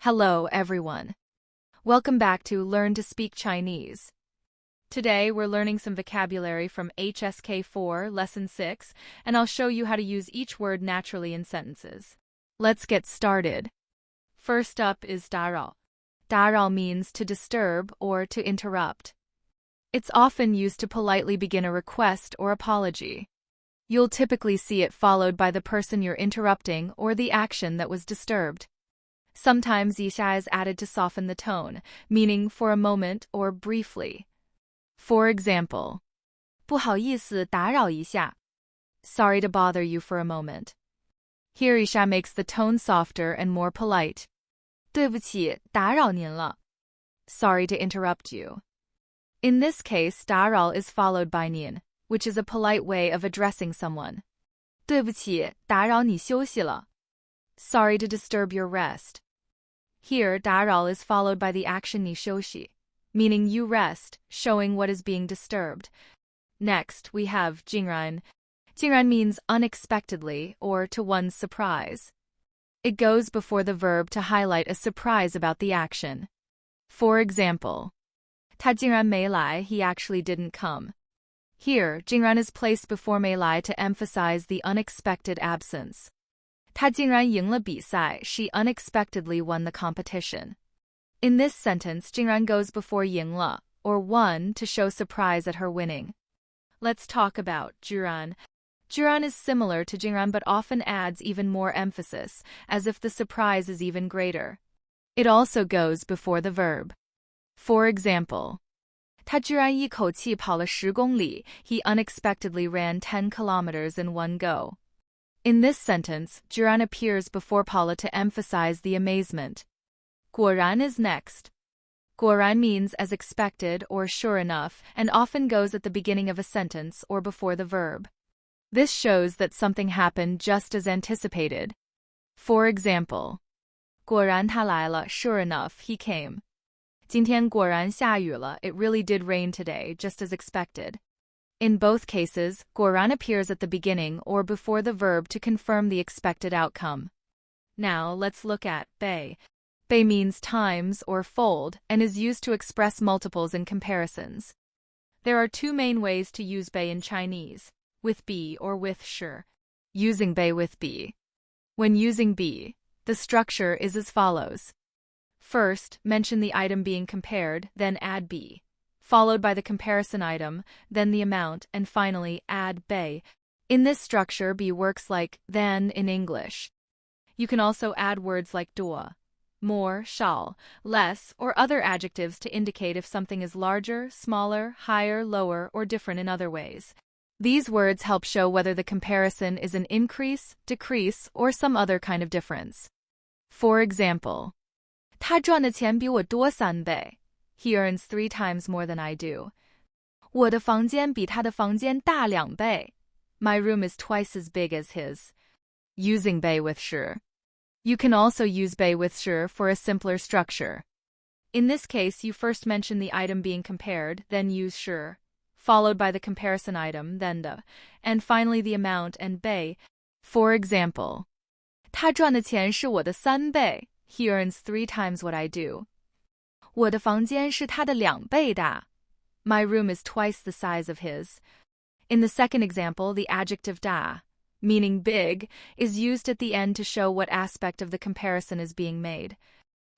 Hello, everyone. Welcome back to Learn to Speak Chinese. Today, we're learning some vocabulary from HSK 4, Lesson 6, and I'll show you how to use each word naturally in sentences. Let's get started. First up is dǎrǎo. Dǎrǎo means to disturb or to interrupt. It's often used to politely begin a request or apology. You'll typically see it followed by the person you're interrupting or the action that was disturbed. Sometimes 一下 is added to soften the tone, meaning for a moment or briefly. For example, 不好意思打扰一下. Sorry to bother you for a moment. Here 一下 makes the tone softer and more polite. 对不起，打扰您了. Sorry to interrupt you. In this case, 打扰 is followed by 您, which is a polite way of addressing someone. 对不起，打扰你休息了. Sorry to disturb your rest. Here, 打扰 is followed by the action 你休息, meaning you rest, showing what is being disturbed. Next, we have jìngrán. Jìngrán means unexpectedly or to one's surprise. It goes before the verb to highlight a surprise about the action. For example, 他竟然没来, he actually didn't come. Here, jìngrán is placed before 没来 to emphasize the unexpected absence. 她竟然赢了比赛, she unexpectedly won the competition. In this sentence, 竟然 goes before 赢了, or won, to show surprise at her winning. Let's talk about jūrán. Jūrán is similar to jìngrán but often adds even more emphasis, as if the surprise is even greater. It also goes before the verb. For example, 他居然一口气跑了10公里, he unexpectedly ran 10 kilometers in one go. In this sentence, jūrán appears before Paula to emphasize the amazement. guǒrán is next. guǒrán means as expected or sure enough, and often goes at the beginning of a sentence or before the verb. This shows that something happened just as anticipated. For example, 果然他来了, sure enough, he came. 今天果然下雨了, it really did rain today, just as expected. In both cases, 果然 appears at the beginning or before the verb to confirm the expected outcome. Now, let's look at 倍. 倍 means times or fold and is used to express multiples in comparisons. There are two main ways to use 倍in Chinese, with 比 or with 是. Using 倍 with 比. When using 比, the structure is as follows. First, mention the item being compared, then add 比. Followed by the comparison item, then the amount, and finally add 倍. In this structure, 比 works like than in English. You can also add words like 多, more, 少, less, or other adjectives to indicate if something is larger, smaller, higher, lower, or different in other ways. These words help show whether the comparison is an increase, decrease, or some other kind of difference. For example, 他赚的钱比我多3倍. He earns 3 times more than I do. 我的房间比他的房间大2倍. My room is twice as big as his. Using 倍 with 是. You can also use 倍 with 是 for a simpler structure. In this case, you first mention the item being compared, then use 是, followed by the comparison item, then 的, and finally the amount and 倍. For example, 他赚的钱是我的3倍. He earns 3 times what I do. 我的房间是他的2倍大. My room is twice the size of his. In the second example, the adjective 大, meaning big, is used at the end to show what aspect of the comparison is being made.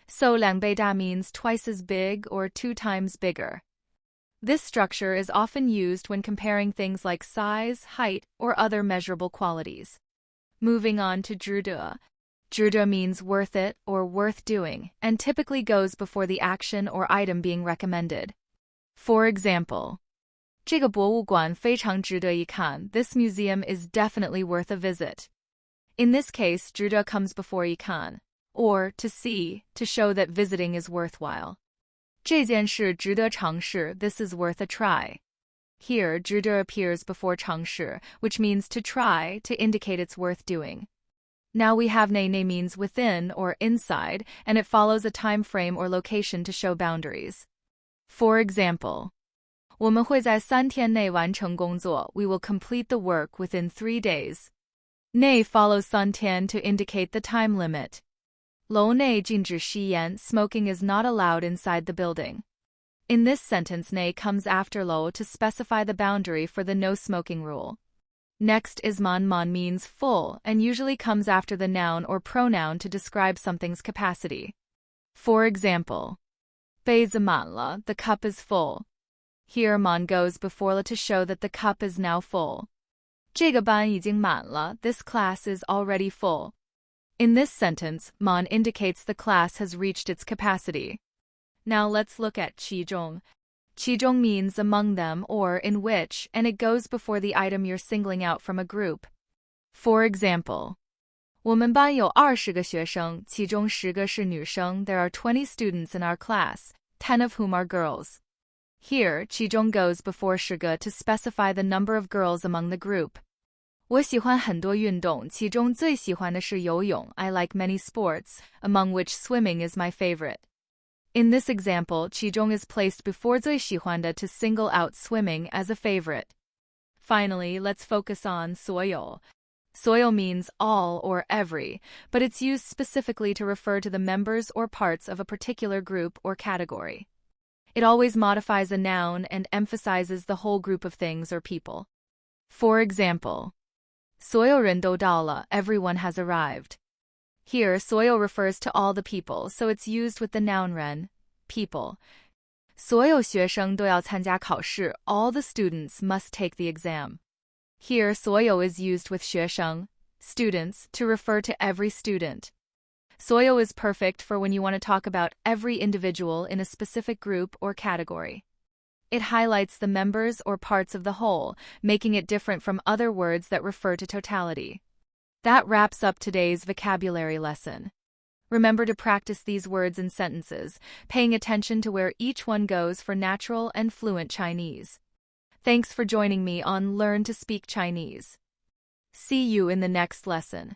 So 2倍大 means twice as big or 2 times bigger. This structure is often used when comparing things like size, height, or other measurable qualities. Moving on to 值得. 值得 means worth it or worth doing, and typically goes before the action or item being recommended. For example, 这个博物馆非常值得一看. This museum is definitely worth a visit. In this case, 值得 comes before 一看, or to see, to show that visiting is worthwhile. 这件事值得尝试. This is worth a try. Here, 值得 appears before 尝试, which means to try, to indicate it's worth doing. Now we have 内 means within or inside, and it follows a time frame or location to show boundaries. For example, 我们会在3天内完成工作. We will complete the work within 3 days. 内 follows 3天 to indicate the time limit. 楼内禁止吸烟, smoking is not allowed inside the building. In this sentence, 内 comes after 楼 to specify the boundary for the no smoking rule. Next is man. Man means full and usually comes after the noun or pronoun to describe something's capacity. For example, 杯子满了, the cup is full. Here man goes before 了 to show that the cup is now full. 这个班已经满了, this class is already full. In this sentence, man indicates the class has reached its capacity. Now let's look at qízhōng. Qízhōng means among them or in which, and it goes before the item you're singling out from a group. For example, 我们班有20个学生, 其中10个是女生. There are 20 students in our class, 10 of whom are girls. Here, 其中 goes before 10个 to specify the number of girls among the group. 我喜欢很多运动, 其中最喜欢的是游泳. I like many sports, among which swimming is my favorite. In this example, 其中 is placed before 最喜欢的 to single out swimming as a favorite. Finally, let's focus on 所有. 所有 means all or every, but it's used specifically to refer to the members or parts of a particular group or category. It always modifies a noun and emphasizes the whole group of things or people. For example, 所有人都到了, everyone has arrived. Here, 所有 refers to all the people, so it's used with the noun 人, people. 所有学生都要参加考试, all the students must take the exam. Here, 所有 is used with 学生, students, to refer to every student. 所有 is perfect for when you want to talk about every individual in a specific group or category. It highlights the members or parts of the whole, making it different from other words that refer to totality. That wraps up today's vocabulary lesson. Remember to practice these words and sentences, paying attention to where each one goes for natural and fluent Chinese. Thanks for joining me on Learn to Speak Chinese. See you in the next lesson.